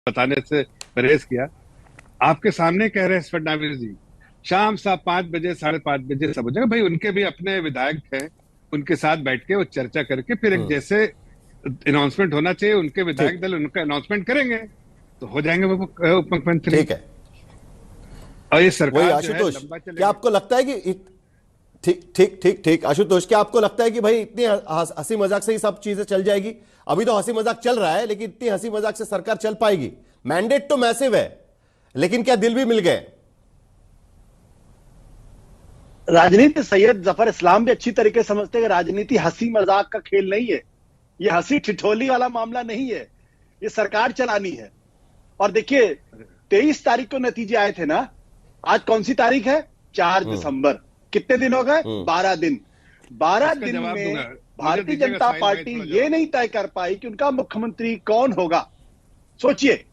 बताने से परहेज किया। आपके सामने कह रहे हैं फडणवीस जी, शाम 5 बजे 5:30 सब हो जाएगा। भाई उनके भी अपने विधायक हैं, उनके साथ बैठ के वो चर्चा करके फिर एक जैसे अनाउंसमेंट होना चाहिए, उनके विधायक ठीक दल उनका अनाउंसमेंट करेंगे तो हो जाएंगे वो उप मुख्यमंत्री। ठीक है। और ये वही सरकार जो है आशुतोष, लंबा क्या चलेगी। आपको लगता है कि ठीक ठीक ठीक ठीक आशुतोष, क्या आपको लगता है कि भाई इतनी हंसी मजाक से ही सब चीजें चल जाएगी? अभी तो हंसी मजाक चल रहा है, लेकिन इतनी हंसी मजाक से सरकार चल पाएगी? मैंडेट तो मैसिव है, लेकिन क्या दिल भी मिल गए? राजनीति सैयद जफर इस्लाम भी अच्छी तरीके से समझते हैं कि राजनीति हंसी मजाक का खेल नहीं है। ये हंसी ठिठोली वाला मामला नहीं है, ये सरकार चलानी है। और देखिए 23 तारीख को नतीजे आए थे ना, आज कौन सी तारीख है? 4 दिसंबर। कितने दिन हो गए? 12 दिन। 12 दिन में भारतीय जनता पार्टी ये नहीं तय कर पाई कि उनका मुख्यमंत्री कौन होगा। सोचिए,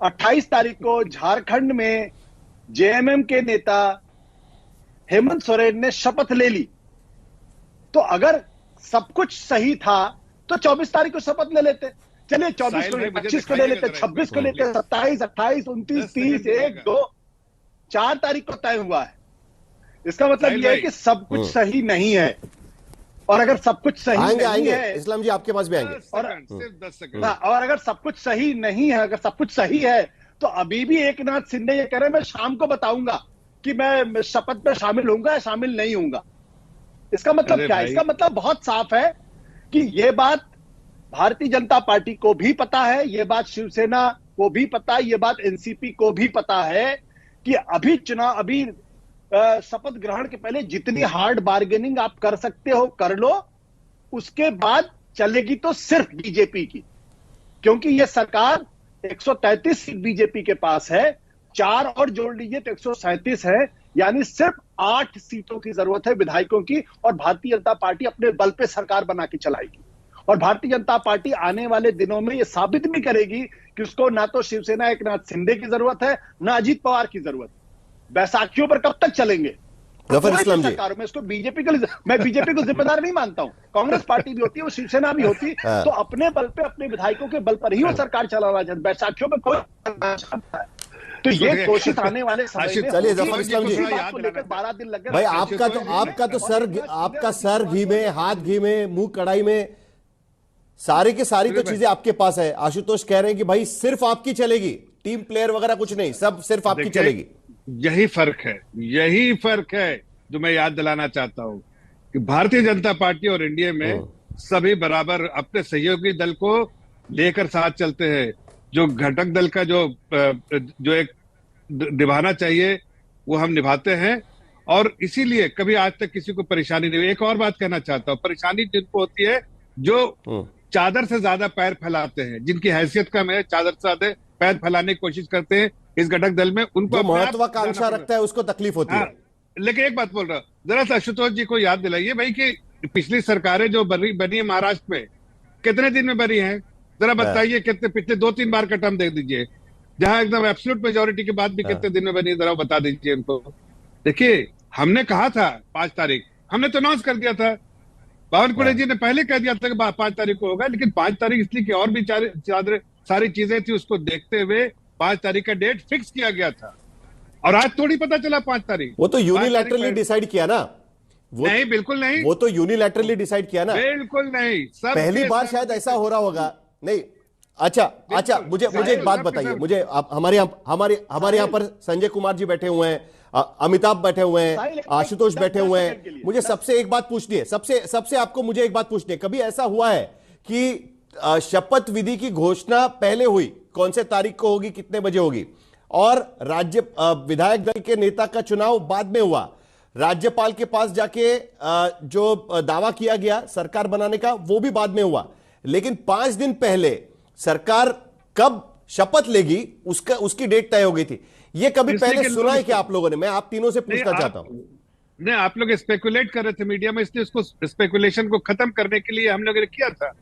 28 तारीख को झारखंड में जेएमएम के नेता हेमंत सोरेन ने शपथ ले ली। तो अगर सब कुछ सही था तो 24 तारीख को शपथ ले लेते। चलिए 24 को, 25 को ले लेते, 26 को लेते, 27, 28, 29, 30, 1, 2, 4 तारीख को तय हुआ है। इसका मतलब यह है कि सब कुछ सही नहीं है। और अगर सब कुछ सही नहीं है, इस्लाम जी आपके पास भी आएंगे। सिर्फ 10 सेकंड। और अगर सब कुछ सही नहीं है, अगर सब कुछ सही है, तो अभी भी एकनाथ शिंदे ये कह रहे हैं मैं शाम को बताऊंगा कि मैं शपथ में शामिल होऊंगा या शामिल नहीं होऊंगा। इसका मतलब क्या है? इसका मतलब बहुत साफ है कि ये बात भारतीय जनता पार्टी को भी पता है, ये बात शिवसेना को भी पता है, ये बात एनसीपी को भी पता है कि अभी शपथ ग्रहण के पहले जितनी हार्ड बार्गेनिंग आप कर सकते हो कर लो, उसके बाद चलेगी तो सिर्फ बीजेपी की। क्योंकि यह सरकार 133 सीट बीजेपी के पास है, 4 और जोड़ लीजिए तो 137 है, यानी सिर्फ 8 सीटों की जरूरत है विधायकों की। और भारतीय जनता पार्टी अपने बल पे सरकार बना के चलाएगी। और भारतीय जनता पार्टी आने वाले दिनों में यह साबित भी करेगी कि उसको ना तो शिवसेना एकनाथ शिंदे की जरूरत है, ना अजीत पवार की जरूरत। बैसाखियों पर कब तक चलेंगे? जफर इस्लाम जी, सरकार में इसको मैं बीजेपी को जिम्मेदार नहीं मानता हूं। कांग्रेस पार्टी भी होती है, वो शिवसेना भी होती है, तो अपने बल पे, अपने विधायकों के बल पर ही वो सरकार चलाना चाहते। बैसाखियों में कोई तो ये कोशिश आने वाले समय में। चलिए जफर इस्लाम जी, को लेकर 12 दिन लग गए भाई आपका सर घी में, हाथ घी में, मुंह कढ़ाई में, सारी की सारी तो चीजें आपके पास है। आशुतोष कह रहे हैं कि भाई सिर्फ आपकी चलेगी, टीम प्लेयर वगैरह कुछ नहीं, सब सिर्फ आपकी चलेगी। यही फर्क है जो मैं याद दिलाना चाहता हूं कि भारतीय जनता पार्टी और एनडीए में सभी बराबर अपने सहयोगी दल को लेकर साथ चलते हैं। जो घटक दल का जो एक निभाना चाहिए वो हम निभाते हैं, और इसीलिए कभी आज तक किसी को परेशानी नहीं हुई। एक और बात कहना चाहता हूं, परेशानी जिनको होती है जो चादर से ज्यादा पैर फैलाते हैं, जिनकी हैसियत कम है, चादर से ज्यादा पैर फैलाने की कोशिश करते हैं इस घटक दल में, उनको जो महत्वाकांक्षा रखता है उसको तकलीफ होती है। लेकिन एक बात बोल रहा हूं, जरा सा आशुतोष जी को याद दिलाइए भाई कि पिछली सरकारें जो बनी है महाराष्ट्र में, कितने दिन में बनी है? जरा बताइए, कितने पिछले 2-3 बार का टर्म दे दीजिए, जहां एकदम एब्सोल्यूट मेजोरिटी के बाद भी कितने दिन में बनी, जरा बता दीजिए उनको। देखिए, हमने कहा था 5 तारीख, हमने तो अनाउंस कर दिया था। बावनकुळे जी ने पहले कह दिया था कि 5 तारीख को होगा, लेकिन 5 तारीख इसलिए कि और भी सारी चीजें थी, उसको देखते हुए 5 तारीख का डेट फिक्स किया गया था। और आज थोड़ी पता चला 5 तारीख। वो तो यूनिलैटरली डिसाइड किया ना। नहीं, बिल्कुल नहीं। वो तो यूनिलैटरली डिसाइड किया ना, बिल्कुल नहीं। पहली बार शायद ऐसा हो रहा होगा। नहीं, अच्छा, मुझे एक बात बताइए। मुझे हमारे यहाँ पर संजय कुमार जी बैठे हुए हैं, अमिताभ बैठे हुए हैं, आशुतोष बैठे हुए हैं। मुझे सबसे एक बात पूछनी है, सबसे आपको मुझे एक बात पूछनी है। कभी ऐसा हुआ है कि शपथ विधि की घोषणा पहले हुई, कौन से तारीख को होगी, कितने बजे होगी, और विधायक दल के नेता का चुनाव बाद में हुआ, राज्यपाल के पास जाके जो दावा किया गया सरकार बनाने का वो भी बाद में हुआ, लेकिन 5 दिन पहले सरकार कब शपथ लेगी उसकी डेट तय हो गई थी। ये कभी पहले सुना है क्या आप लोगों ने? मैं आप तीनों से पूछना चाहता हूं। नहीं, आप लोग स्पेकुलेट कर रहे थे मीडिया में, इसलिए उसको स्पेकुलेशन को खत्म करने के लिए हम लोगों ने किया था,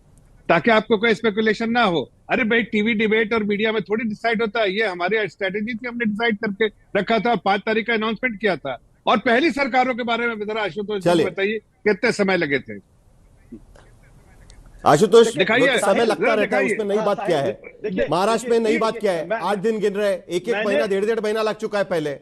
ताकि आपको कोई स्पेकुलेशन ना हो। अरे भाई, टीवी डिबेट और मीडिया में थोड़ी डिसाइड होता है, ये हमारी स्ट्रेटेजी थी, हमने डिसाइड करके रखा था, 5 तारीख का अनाउंसमेंट किया था। और पहली सरकारों के बारे में जरा आशुतोष जी बताइए कितने समय लगे थे? आशुतोष, दिखाइए, जो समय लगता जरा रहता है दिखाइए। उसमें नई बात क्या है? देखिए, महाराष्ट्र में नई बात क्या है? मैं- 8 दिन गिन रहे हैं, एक मैंने- महीना, डेढ़ महीना लग चुका है पहले।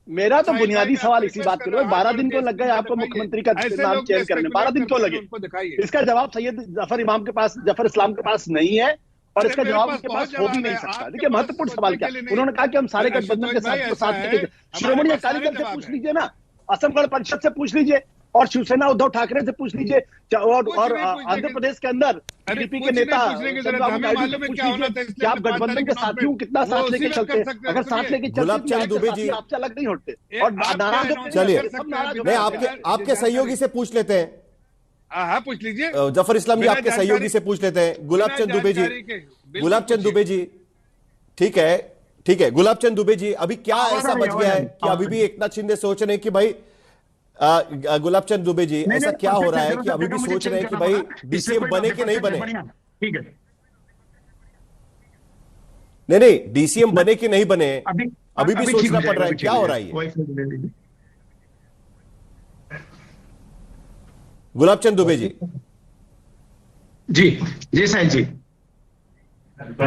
मेरा तो साहिल बुनियादी भाई, सवाल मैं इसी आपको बात रिक्वेस्ट करो, कर रहा हूं, 12 हाथ दिन जोड़ को के लग गए स्क्रीन आपको पे मुख्यमंत्री दिखाइए। का ऐसे नाम लोग चेंज जो करने, 12 दिन क्यों स्पेकुलेट लगे? करते हैं, उनको दिखाइए। इसका जवाब जफर इमाम के पास, जफर इस्लाम के पास नहीं है, और अरे इसका मेरे जवाब पास उनके बहुत पास हो भी जवाब नहीं है, सकता। आपके देखिए, पास महत्वपूर्ण सवाल सोचने क्या, के लिए नहीं। उन्होंने कहा कि हम सारे अरे गठबंधन के आशुतोष भाई, साथियों को ऐसा साथ है, लेके, हमारे श्रोमणी पास अकाली सारे दल से जवाब पूछ है। लीजिए ना, असम गण परिषद से पूछ लीजिए, और शिवसेना उद्धव ठाकरे से पूछ लीजिए, कुछ और नहीं पूछने आंध्र की, प्रदेश के अंदर अरे टीडीपी के कुछ नेता नहीं पूछने की जरूरत है, चंद्रबाबू हमें नायडू से मालूम है पूछ क्या होना लीजिए था, कि इसलिए आप हमने 5 गठबंधन तारीख के के साथियों को कितना वो साथ उसी लेके वक्त चलते। कर सकते हैं। अगर साथ लेके चलते गुलाब तो चंद आपके दुबे साथी जी, आपसे अलग नहीं होते, ये और आपके नाराज अनाउंसमेंट होते चलिए, कर सब सकते हैं नाराज बिना नहीं, होते हैं। आपके सहयोगी से पूछ लेते हैं। हाँ पूछ लीजिए। जफर इस्लाम जी, बिना आपके सहयोगी जानकारी, से पूछ लेते हैं। गुलाब बिना चंद दुबे जी, जानकारी के बिल्कुल गुलाब चंद पूछिए। दुबे जी, ठीक है, ठीक है। गुलाब चंद दुबे जी, अभी क्या ऐसा बच गया है कि अभी भी एकनाथ शिंदे सोच रहे हैं कि भाई, गुलाब चंद दुबे जी, ऐसा क्या हो रहा है कि अभी भी सोच रहे हैं कि भाई डीसीएम बने कि नहीं बने? ठीक है, नहीं नहीं, डीसीएम बने कि नहीं बने, अभी भी ठीक सोचना हो पड़ रहा है। जाएगा, क्या हो रहा है ये? वॉइस ले लीजिए। गुलाब चंद दुबे जी, जी जी साहिल जी।